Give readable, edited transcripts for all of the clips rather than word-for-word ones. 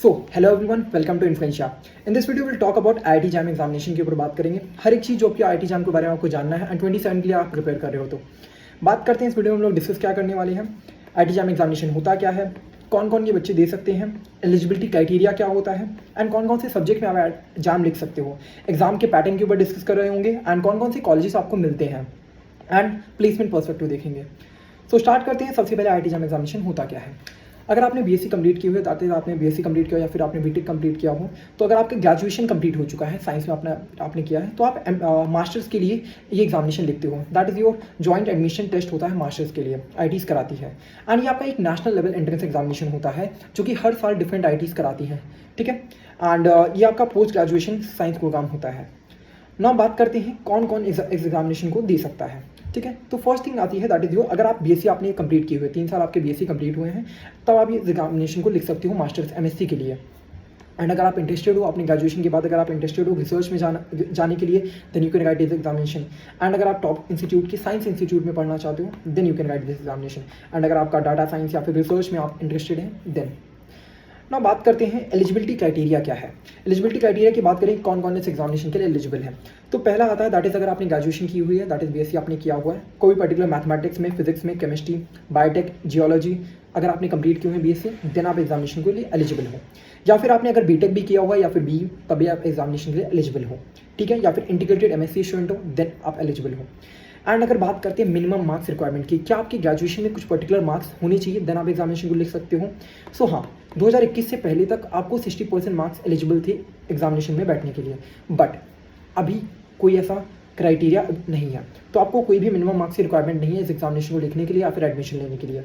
Hello everyone, welcome to इन्फ्लुएंशिया। In this video will talk about IIT JAM examination के ऊपर बात करेंगे। हर एक चीज़ जो आपकी आईआईटी जैम के बारे में आपको जानना है एंड 27 के लिए आप प्रिपेयर कर रहे हो तो बात करते हैं। इस वीडियो में हम लोग डिस्कस क्या करने वाले हैं, आईआईटी जैम एग्जामिनेशन होता क्या है, कौन कौन ये बच्चे दे सकते हैं, एलिजिबिलिटी क्राइटेरिया क्या होता है एंड कौन कौन से सब्जेक्ट में आप एग्जाम लिख सकते हो, एग्जाम के पैटर्न के ऊपर डिस्कस कर रहे होंगे एंड कौन कौन से कॉलेजेस आपको मिलते हैं एंड प्लेसमेंट पर्सपेक्टिव देखेंगे। स्टार्ट करते हैं। सबसे पहले आईआईटी जैम एग्जामिनेशन होता क्या है। अगर आपने बीएससी कंप्लीट की हुई है, ताकि आपने बीएससी कंप्लीट किया या फिर आपने बीटेक कंप्लीट किया हो, तो अगर आपका ग्रेजुएशन कंप्लीट हो चुका है, साइंस में आपने किया है, तो आप मास्टर्स के लिए ये एग्जामिनेशन लिखते हो। That is your joint admission test होता है मास्टर्स के लिए, आईटीज़ कराती है। एंड ये आपका एक नेशनल लेवल एंट्रेंस एग्जामिनेशन होता है जो कि हर साल डिफरेंट आईटीज़ कराती हैं, ठीक है। एंड ये आपका पोस्ट ग्रेजुएशन साइंस प्रोग्राम होता है। नाउ बात करते हैं कौन कौन इस एग्जामिनेशन को दे सकता है, ठीक है। तो फर्स्ट थिंग आती है दैट इज अगर आप बीएससी आपने कंप्लीट किए हुए, 3 साल आपके बीएससी कंप्लीट हुए हैं, तब आप ये एग्जामिनेशन को लिख सकते हो मास्टर्स एमएससी के लिए। एंड अगर आप इंटरेस्टेड हो अपने ग्रेजुएशन के बाद, अगर आप इंटरेस्टेड हो रिसर्च में जाने के लिए, then you can write this examination. And अगर आप टॉप इंस्टीट्यूट के साइंस इंस्टीट्यूट में पढ़ना चाहते हो, then you can write this examination. And अगर आपका डाटा साइंस या फिर रिसर्च में आप इंटरेस्टेड हैं, देन ना बात करते हैं एलिजिबिलिटी क्राइटेरिया क्या है। एलिजिबिलिटी क्राइटेरिया की बात करें कौन कौन इस एग्जामिनेशन के लिए एलिजिबल है, तो पहला आता है दैट इज़ अगर आपने ग्रेजुएशन की हुई है, दैट इज़ बीएससी आपने किया हुआ है, कोई पर्टिकुलर मैथमेटिक्स में, फिजिक्स में, केमिस्ट्री, बायोटेक, जियोलॉजी अगर आपने कंप्लीट किए हुए हैं बीएससी, देन आप एग्जामिनेशन के लिए एलिजिबल हो। या फिर आपने अगर बीटेक भी किया हुआ है या फिर बी, तभी आप एग्जामिनेशन के लिए एलिजिबल हो, ठीक है। या फिर इंटीग्रेटेड एमएससी स्टूडेंट हो, देन आप एलिजिबल हो। एंड अगर बात करते हैं मिनिमम मार्क्स रिक्वायरमेंट की, क्या आपकी ग्रेजुएशन में कुछ पर्टिकुलर मार्क्स होने चाहिए, देन आप एग्जामिनेशन को लिख सकते हो। सो हाँ, 2021 से पहले तक आपको 60% मार्क्स एलिजिबल थे एग्जामिनेशन में बैठने के लिए, बट अभी कोई ऐसा क्राइटेरिया नहीं है, तो आपको कोई भी मिनिमम मार्क्स की रिक्वायरमेंट नहीं है इस एग्जामिनेशन को लिखने के लिए या फिर एडमिशन लेने के लिए।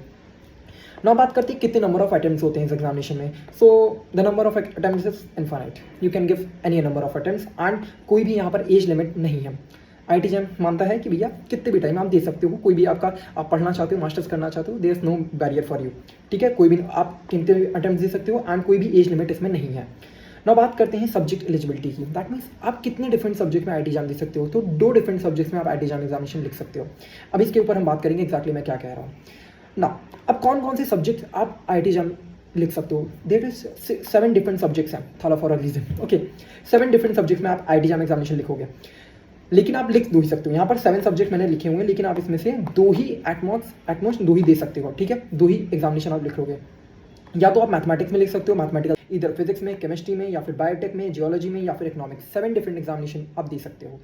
ना बात करते हैं कितने नंबर ऑफ अटेम्प्ट्स होते हैं इस एग्जामिनेशन में। So the number of attempts is infinite, you can give any number of attempts and कोई भी यहाँ पर एज लिमिट नहीं है। आईआईटी जैम मानता है कि भैया कितने भी टाइम आप दे सकते हो, कोई भी आपका आप पढ़ना चाहते हो, मास्टर्स करना चाहते हो, there is no barrier for you, ठीक है। कोई भी आप कितने भी अटेम्प्ट दे सकते हो एंड कोई भी एज लिमिट इसमें नहीं है। ना बात करते हैं सब्जेक्ट एलिजिबिलिटी की, दैट मीन्स आप कितने डिफरेंट सब्जेक्ट में आईआईटी जैम दे सकते हो। तो 2 डिफरेंट सब्जेक्ट्स में आप आईआईटी जैम एग्जामिनेशन लिख सकते हो। अब इसके ऊपर हम बात करेंगे एक्जैक्टली मैं क्या कह रहा हूँ ना। अब कौन कौन से सब्जेक्ट आप आईआईटी जैम लिख सकते हो, देयर इज 7 डिफरेंट सब्जेक्ट्स हैं, थोड़ा for a reason, okay. 7 different subject में आप आईआईटी जैम एग्जामिनेशन लिखोगे, लेकिन आप लिख 2 ही सकते हो। यहाँ पर 7 सब्जेक्ट मैंने लिखे हुए हैं, लेकिन आप इसमें से 2 ही एटमोस्ट 2 ही दे सकते हो, ठीक है। 2 ही एग्जामिनेशन आप लिख लोगे। या तो आप मैथमेटिक्स में लिख सकते हो, मैथमेटिकल इधर फिजिक्स में, केमिस्ट्री में, या फिर बायोटेक में, जियोलॉजी में, या फिर इकोनॉमिक्स। 7 डिफरेंट एग्जामिनेशन आप दे सकते हो,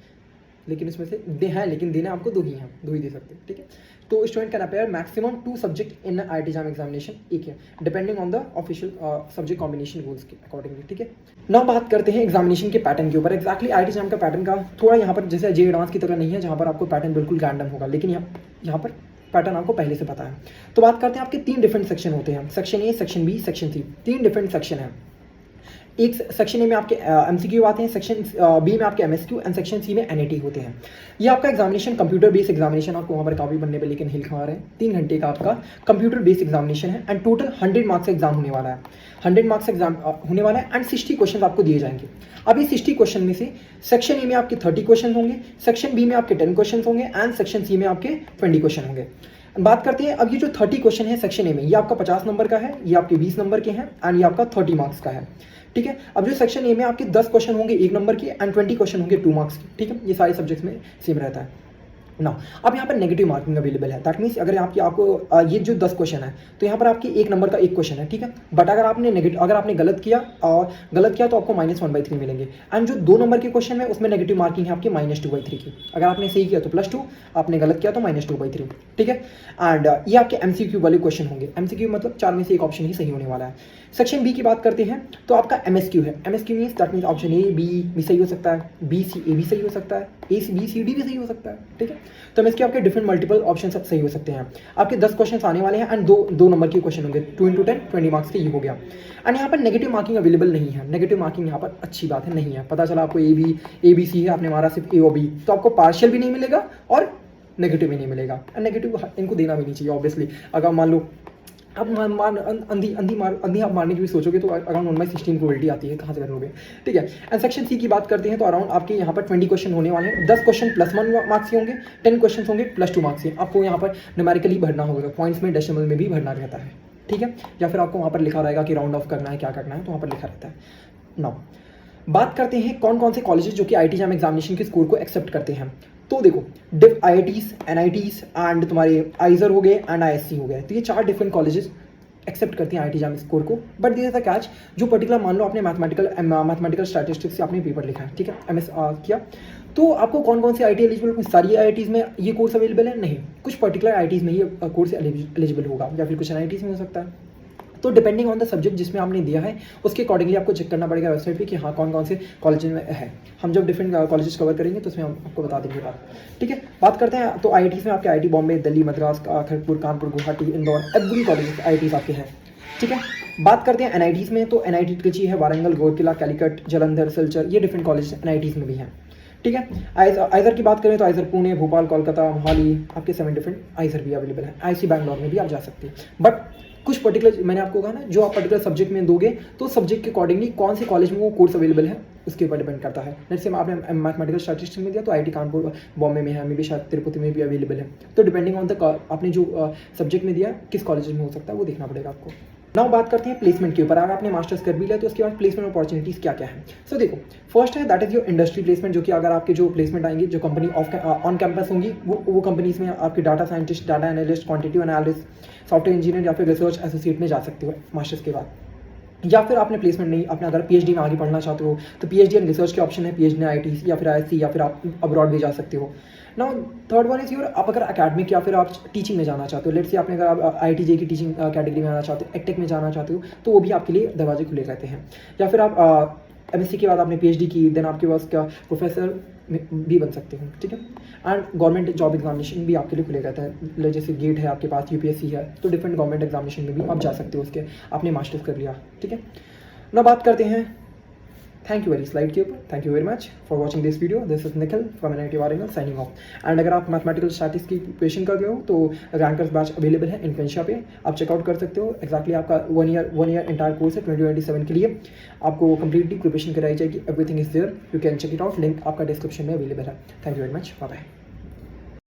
लेकिन इसमें से दे हैं, लेकिन देने आपको 2 ही हैं, 2 ही दे सकते हो, ठीक है। तो student can appear maximum 2 subject in IIT JAM examination, एक है, depending on the official subject combination rules के अकॉर्डिंगली, ठीक है। नाउ बात करते हैं एग्जामिनेशन के पैटर्न के ऊपर। एक्जैक्टली आईआईटी जैम का पैटर्न का थोड़ा यहाँ पर जैसे जे एडवांस की तरह नहीं है, जहाँ पर आपको पैटर्न बिल्कुल रैंडम होगा, लेकिन यहाँ पर पैटर्न आपको पहले से पता है। तो बात करते हैं, आपके 3 डिफरेंट सेक्शन होते हैं, section A, section B, section C, 3 different section है। एक सेक्शन ए में आपके एमसीक्यू आते हैं, सेक्शन बी में आपके एमएसक्यू एंड सेक्शन सी में एनएटी होते हैं। ये आपका एग्जामिनेशन कंप्यूटर बेस्ड एग्जामिनेशन, आपको वहाँ पर काफ़ी बनने पे लेकिन हिल खा रहे हैं। 3 घंटे का आपका कंप्यूटर बेस्ड एग्जामिनेशन है एंड टोटल 100 मार्क्स का एग्जाम होने वाला है। 100 मार्क्स एग्जाम होने वाला है एंड 60 क्वेश्चन आपको दिए जाएंगे। अब ये 60 क्वेश्चन में से सेक्शन ए में आपके 30 क्वेश्चन होंगे, सेक्शन बी में आपके 10 क्वेश्चन होंगे एंड सेक्शन सी में आपके 20 क्वेश्चन होंगे। बात करते हैं अब ये जो 30 क्वेश्चन है सेक्शन ए में, ये आपका 50 नंबर का है, ये आपके 20 नंबर के हैं एंड ये आपका 30 मार्क्स का है, ठीक है। अब जो सेक्शन ए में आपके 10 क्वेश्चन होंगे 1 नंबर के एंड 20 क्वेश्चन होंगे 2 मार्क्स के, ठीक है। ये सारे सब्जेक्ट्स में सेम रहता है ना। अब यहाँ पर नेगेटिव मार्किंग अवेलेबल है, दैट मीन्स अगर आपको ये जो 10 क्वेश्चन है, तो यहाँ पर आपके 1 नंबर का 1 क्वेश्चन है, ठीक है। बट अगर आपने गलत किया तो आपको -1/3 मिलेंगे। एंड जो 2 नंबर के क्वेश्चन है उसमें नेगेटिव मार्किंग है आपकी -2/3 की। अगर आपने सही किया तो +2, आपने गलत किया तो -2/3, ठीक है। एंड ये आपके एमसीक्यू वाले क्वेश्चन होंगे। एमसीक्यू मतलब 4 में से 1 ऑप्शन ही सही होने वाला है। सेक्शन बी की बात करते हैं, तो आपका एमएसक्यू है। MSQ means that means option A B भी सही हो सकता है, बी सी ए भी सही हो सकता है, ए सी बी सी डी भी सही हो सकता है, ठीक है। तो एमएसक्यू आपके डिफरेंट मल्टीपल ऑप्शन सब सही हो सकते हैं। आपके 10 क्वेश्चन आने वाले हैं एंड 2 नंबर के क्वेश्चन होंगे, 2 × 10 20 मार्क्स के, ये हो गया। एंड यहाँ पर नेगेटिव मार्किंग अवेलेबल नहीं है। नेगेटिव मार्किंग यहाँ पर अच्छी बात है, नहीं है। पता चला आपको ए बी सी है, आपने मारा सिर्फ ए और बी, तो आपको पार्शियल भी नहीं मिलेगा और नेगेटिव भी नहीं मिलेगा। एंड नेगेटिव इनको देना भी नहीं चाहिए ऑब्वियसली। अगर मान लो अब अंधी आप मारने की भी सोचोगे तो अराउंड 1/16 प्रोबेबिलिटी आती है, कहाँ से करोगे, ठीक है। एंड सेक्शन सी की बात करते हैं, तो अराउंड आपके यहाँ पर 20 क्वेश्चन होने वाले हैं। 10 क्वेश्चन +1 मार्क्स के होंगे, 10 क्वेश्चन होंगे +2 मार्क्स के। आपको यहाँ पर न्यूमेरिकली भरना होगा, पॉइंट्स में डेसिमल में भी भरना रहता है, ठीक है, या फिर आपको वहाँ पर लिखा रहेगा कि राउंड ऑफ करना है, क्या करना है, तो वहाँ पर लिखा रहता है। नाउ बात करते हैं कौन कौन से कॉलेजेस जो कि IIT JAM एग्जामिनेशन के स्कोर को एक्सेप्ट करते हैं। तो देखो, डिफ IITs, NITs एंड तुम्हारे आइजर हो गए एंड ISC हो गए, तो ये 4 डिफरेंट कॉलेजेस एक्सेप्ट करती हैं IIT JAM स्कोर को। But this is the catch, जो पर्टिकुलर मान लो आपने मैथमेटिकल स्टैटिस्टिक्स से आपने पेपर लिखा है, ठीक है, MS किया, तो आपको कौन कौन सी IIT एलिजिबल, सारी IITs में ये कोर्स अवेलेबल है? नहीं, कुछ पर्टिकुलर IITs में ये कोर्स एलिजिबल होगा, या फिर कुछ NITs में हो सकता है। तो डिपेंडिंग ऑन द सब्जेक्ट जिसमें आपने दिया है उसके अकॉर्डिंगली आपको चेक करना पड़ेगा वेबसाइट पे कि हाँ कौन कौन से कॉलेज में है। हम जब डिफरेंट कॉलेजेस कवर करेंगे तो उसमें हम आपको बता देंगे बात, ठीक है। बात करते हैं तो IITs में आपके IIT Bombay, Delhi, Madras, Kharagpur, Kanpur, Guwahati, Indore, every college IITs आपके हैं, ठीक है। बात करते हैं NITs में, तो NIT ट्रिची है, वारंगल, गोरकिला, कैलिकट, जलंधर, सिलचर, ये डिफरेंट कॉलेज NITs में भी हैं, ठीक है। आइजर की बात करें तो आइजर पुणे, भोपाल, कोलकाता, मोहाली, आपके 7 डिफरेंट आइजर भी अवेलेबल है। IIC बैंगलोर में भी आप जा सकते हैं। बट कुछ पर्टिकुलर, मैंने आपको कहा ना, जो आप पर्टिकुलर सब्जेक्ट में दोगे तो सब्जेक्ट के अकॉर्डिंगली कौन से कॉलेज में वो कोर्स अवेलेबल है उसके ऊपर डिपेंड करता है। जैसे आपने मैथमेटिकल स्टैटिस्टिक्स में दिया तो IIT कानपुर बॉम्बे में है, मे भी शायद तिरुपति में भी अवेलेबल है। तो डिपेंडिंग ऑन द आपने जो सब्जेक्ट में दिया किस कॉलेज में हो सकता है वो देखना पड़ेगा आपको। नाउ बात करते हैं प्लेसमेंट के ऊपर। अगर आपने मास्टर्स कर भी लिया तो उसके बाद प्लेसमेंट अपॉर्चुनिटीज़ क्या क्या है। सो देखो, फर्स्ट है that is your industry placement, जो कि अगर आपके जो प्लेसमेंट आएंगी, जो कंपनी ऑन कैंपस होंगी, वो कंपनीज में आपके data scientist, data analyst, quantity analyst, software engineer या फिर रिसर्च एसोसिएट में जा सकते हो मास्टर्स के बाद। या फिर आपने प्लेसमेंट नहीं, आपने अगर PhD में आगे पढ़ना चाहते हो तो PhD एंड रिसर्च के ऑप्शन है, PhD IIT या फिर ISC, या फिर आप अब्रॉड भी जा सकते हो। Now third one is your, आप अगर अकेडमिक या फिर आप टीचिंग में जाना चाहते हो, लेट्स से आपने अगर आप IIT JEE की टीचिंग कैटेगरी में आना चाहते हो, EdTech में जाना चाहते हो, तो वो भी आपके लिए दरवाजे खुले रहते हैं। या फिर आप MSc के बाद आपने PhD की, देन आपके पास क्या प्रोफेसर भी बन सकते हो, ठीक है। एंड गवर्नमेंट जॉब एग्जामिनेशन भी आपके लिए खुले रहता है, जैसे गेट है आपके पास, UPSC है, तो डिफरेंट गवर्नमेंट एग्जामिनेशन में भी आप जा सकते हो उसके, आपने मास्टर्स कर लिया, ठीक है ना। बात करते हैं थैंक यू वेरी स्लाइड के ऊपर। Thank you very much for watching this video. This is Nikhil from NIT Warangal signing off. And अगर आप मैथमेटिकल स्टैटिस्टिक्स की प्रिपरेशन कर रहे हो तो रैंकर्स बैच अवेलेबल है इन्फ्लुएंशिया पे, आप चेकआउट कर सकते हो। एक्जैक्टली आपका वन ईयर इंटायर कोर्स है 2027 के लिए, आपको कंप्लीटली प्रिपरेशन कराई जाएगी। Everything is there, you can check it out, link आपका डिस्क्रिप्शन में अवेलेबल है। Thank you very much, bye bye.